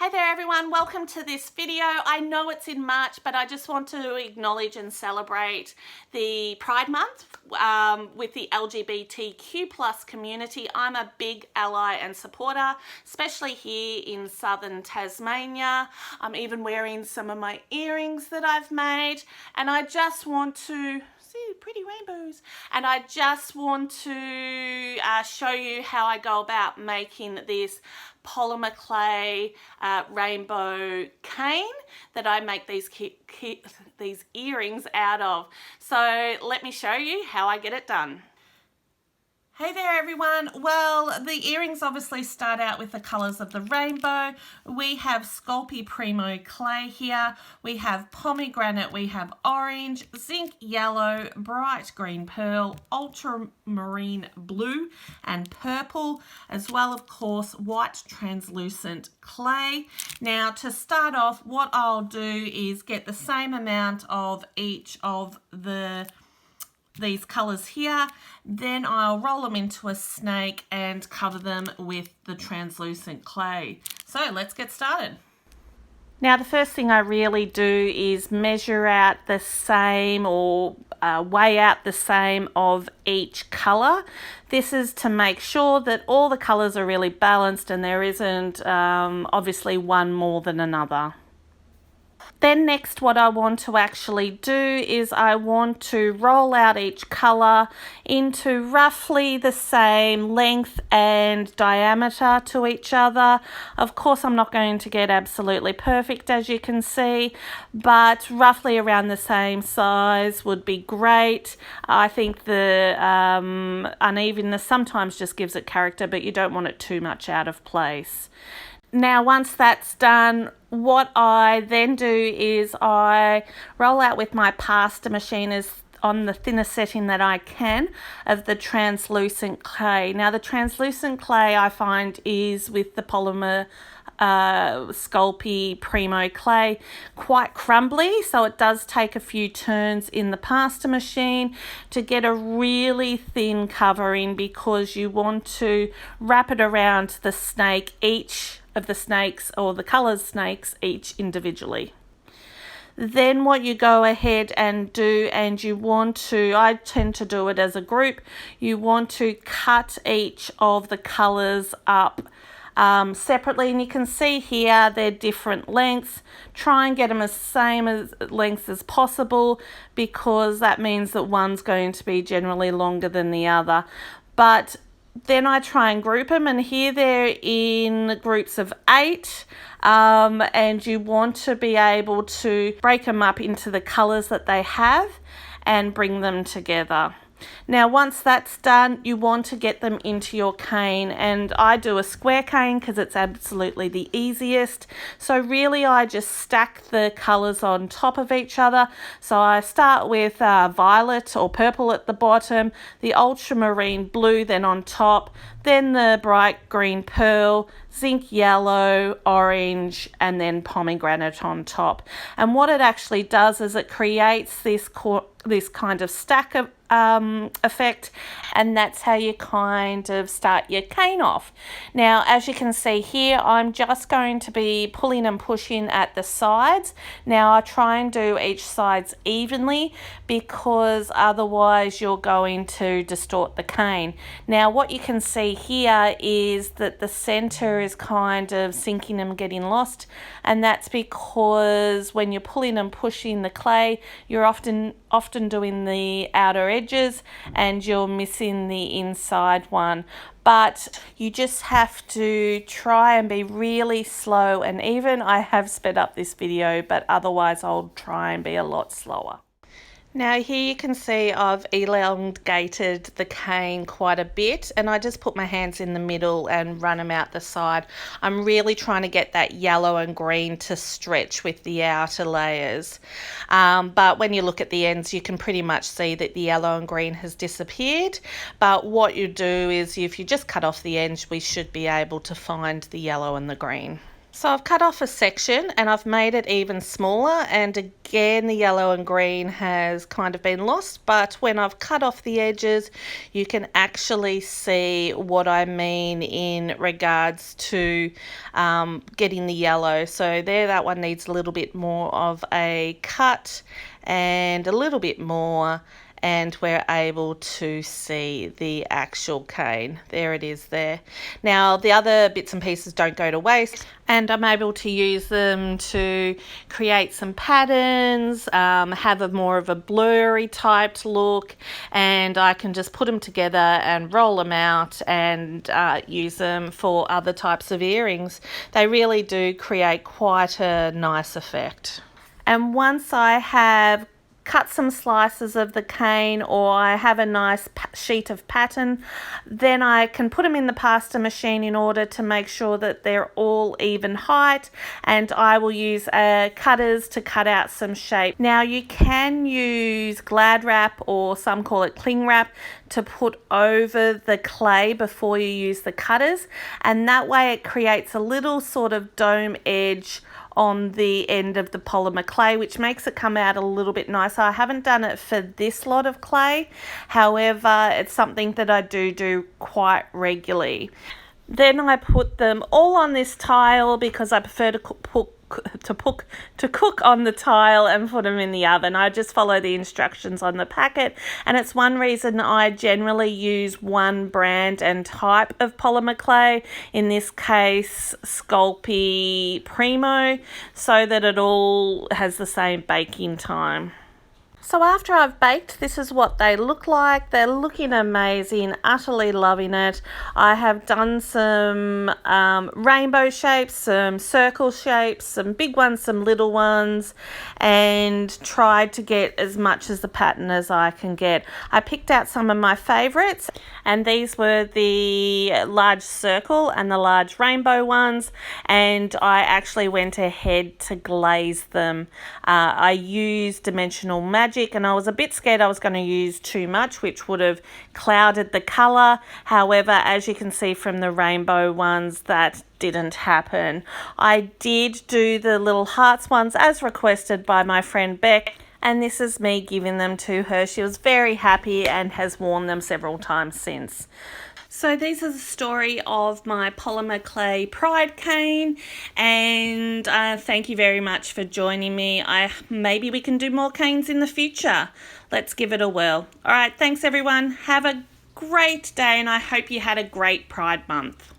Hey there everyone, welcome to this video. I know it's in March, but I just want to acknowledge and celebrate the Pride Month with the LGBTQ plus community. I'm a big ally and supporter, especially here in southern Tasmania. I'm even wearing some of my earrings that I've made, and I just want to see pretty rainbows, and I just want to show you how I go about making this polymer clay rainbow cane that I make these earrings out of. So let me show you how I get it done. Hey there everyone. Well, the earrings obviously start out with the colours of the rainbow. We have Sculpey Primo clay here. We have pomegranate, we have orange, zinc yellow, bright green pearl, ultramarine blue and purple, as well as, of course, white translucent clay. Now to start off, what I'll do is get the same amount of each of these colours here, then I'll roll them into a snake and cover them with the translucent clay. So let's get started. Now the first thing I really do is measure out the same or weigh out the same of each colour. This is to make sure that all the colours are really balanced and there isn't obviously one more than another. Then next what I want to actually do is I want to roll out each colour into roughly the same length and diameter to each other. Of course I'm not going to get absolutely perfect, as you can see, but roughly around the same size would be great. I think the unevenness sometimes just gives it character, but you don't want it too much out of place. Now once that's done, what I then do is I roll out with my pasta machine on the thinnest setting that I can of the translucent clay. Now the translucent clay I find is with the polymer Sculpey Primo clay quite crumbly, so it does take a few turns in the pasta machine to get a really thin covering, because you want to wrap it around the snake, each of the snakes or the colours snakes each individually. Then what you go ahead and do, and you want to, I tend to do it as a group, you want to cut each of the colours up separately, and you can see here they're different lengths. Try and get them as same as lengths as possible, because that means that one's going to be generally longer than the other. But then I try and group them, and here they're in groups of 8, and you want to be able to break them up into the colours that they have and bring them together. Now once that's done, you want to get them into your cane, and I do a square cane because it's absolutely the easiest. So really I just stack the colours on top of each other. So I start with violet or purple at the bottom, the ultramarine blue then on top, then the bright green pearl, zinc yellow, orange, and then pomegranate on top. And what it actually does is it creates this kind of stack of effect, and that's how you kind of start your cane off. Now as you can see here, I'm just going to be pulling and pushing at the sides. Now I try and do each sides evenly, because otherwise you're going to distort the cane. Now what you can see here is that the center is kind of sinking and getting lost, and that's because when you're pulling and pushing the clay, you're often doing the outer edges and you're missing the inside one. But you just have to try and be really slow, and even I have sped up this video, but otherwise I'll try and be a lot slower. Now here you can see I've elongated the cane quite a bit, and I just put my hands in the middle and run them out the side. I'm really trying to get that yellow and green to stretch with the outer layers. But when you look at the ends, you can pretty much see that the yellow and green has disappeared. But what you do is, if you just cut off the ends, we should be able to find the yellow and the green. So I've cut off a section and I've made it even smaller, and again the yellow and green has kind of been lost, but when I've cut off the edges you can actually see what I mean in regards to getting the yellow. So there, that one needs a little bit more of a cut and a little bit more, and we're able to see the actual cane. There it is there. Now the other bits and pieces don't go to waste, and I'm able to use them to create some patterns, have a more of a blurry typed look, and I can just put them together and roll them out and use them for other types of earrings. They really do create quite a nice effect. And once I have cut some slices of the cane, or I have a nice sheet of pattern, then I can put them in the pasta machine in order to make sure that they're all even height, and I will use cutters to cut out some shape. Now you can use Glad wrap, or some call it cling wrap, to put over the clay before you use the cutters, and that way it creates a little sort of dome edge on the end of the polymer clay, which makes it come out a little bit nicer. I haven't done it for this lot of clay, however it's something that I do quite regularly. Then I put them all on this tile because I prefer to cook on the tile and put them in the oven. I just follow the instructions on the packet, and it's one reason I generally use one brand and type of polymer clay, in this case Sculpey Primo, so that it all has the same baking time. So after I've baked, this is what they look like. They're looking amazing, utterly loving it. I have done some rainbow shapes, some circle shapes, some big ones, some little ones, and tried to get as much as the pattern as I can get. I picked out some of my favourites, and these were the large circle and the large rainbow ones, and I actually went ahead to glaze them. I used Dimensional Magic, and I was a bit scared I was going to use too much, which would have clouded the colour. However, as you can see from the rainbow ones, that didn't happen. I did do the little hearts ones as requested by my friend Beck, and this is me giving them to her. She was very happy and has worn them several times since. So these are the story of my polymer clay pride cane, and thank you very much for joining me. Maybe we can do more canes in the future. Let's give it a whirl. All right, thanks everyone. Have a great day, and I hope you had a great Pride Month.